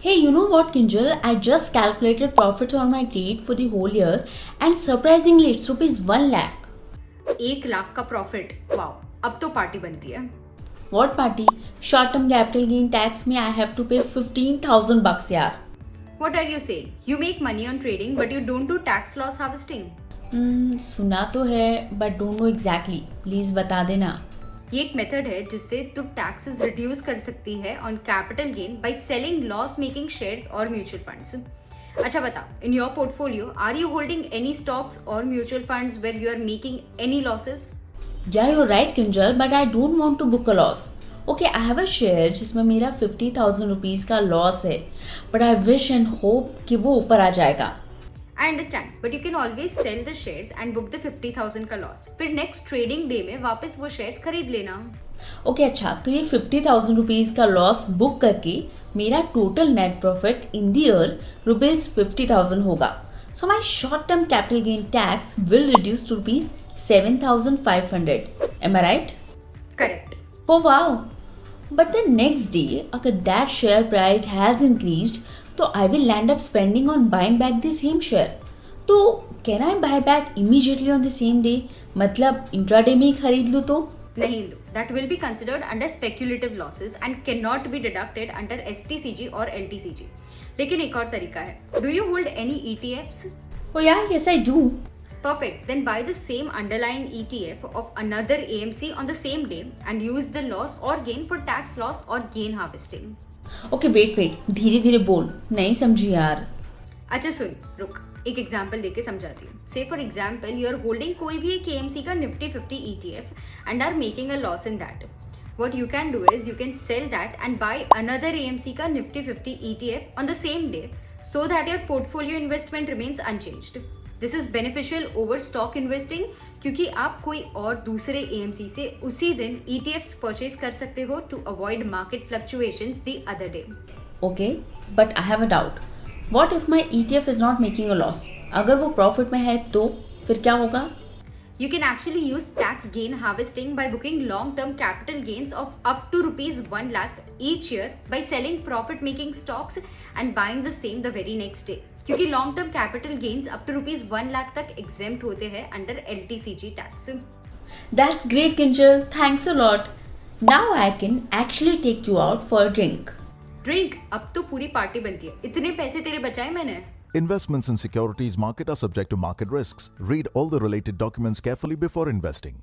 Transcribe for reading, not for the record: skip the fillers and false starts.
Hey, you know what, Kinjal? I just calculated profits on my trade for the whole year and surprisingly it's rupees 1 lakh. 1 lakh का profit, wow. अब तो party बनती है। What party? Short term capital gain tax me I have to pay 15,000 bucks यार. What are you saying? You make money on trading but you don't do tax loss harvesting. सुना तो है but don't know exactly. Please बता देना. ये एक method है जिससे तुम टैक्सेस रिड्यूस कर सकती है on capital gain by selling loss making shares और म्यूचुअल फंड्स। अच्छा बता, in your portfolio are you holding any stocks और mutual funds where you are making any losses? Yeah, you're right, Kinjal, but I don't want to book a loss. Okay, I have a share जिसमें मेरा 50,000 rupees का loss है, but I wish and hope कि वो ऊपर आ जाएगा. I understand, but you can always sell the shares and book the 50,000 का लॉस। फिर नेक्स्ट ट्रेडिंग डे में वापस वो शेयर्स खरीद लेना। ओके अच्छा, तो ये 50,000 रुपीज़ का लॉस बुक करके मेरा total net profit in the year rupees 50,000 होगा. So my short term capital gain tax will reduce to rupees 7,500. Am I right? Correct. Oh wow! But the next day, अगर that share price has increased, तो I will land up spending on buying back the same share. तो can I buy back immediately on the same day? मतलब intraday में ही खरीद लूँ तो? नहीं दो, that will be considered under speculative losses and can not be deducted under STCG और LTCG. लेकिन एक और तरीका है। Do you hold any ETFs? Oh yeah, yes I do. Perfect. Then buy the same underlying ETF of another AMC on the same day and use the loss or gain for tax loss or gain harvesting. Okay, wait, धीरे धीरे बोल, नहीं समझी यार. अच्छा सुन, रुक, एक example देके समझाती हूँ. Say for example you are holding कोई भी एक AMC का Nifty 50 ETF and are making a loss in that. What you can do is you can sell that and buy another AMC का Nifty 50 ETF on the same day so that your portfolio investment remains unchanged. This is beneficial over stock investing क्योंकि आप कोई और दूसरे AMC से उसी दिन ETFs purchase कर सकते हो to avoid market fluctuations the other day. Okay, but I have a doubt. What if my ETF is not making a loss? अगर वो प्रॉफिट में है तो फिर क्या होगा? You can actually use tax gain harvesting by booking long-term capital gains of up to rupees 1 lakh each year by selling profit-making stocks and buying the same the very next day. क्योंकि long term capital gains up to rupees 1 lakh तक exempt होते हैं under LTCG टैक्स. That's great, Kinjal. Thanks a lot. Now I can actually take you out for a drink. Drink? अब तो पूरी party बनती है. इतने पैसे तेरे बचाए मैंने. Investments in securities market are subject to market risks. Read all the related documents carefully before investing.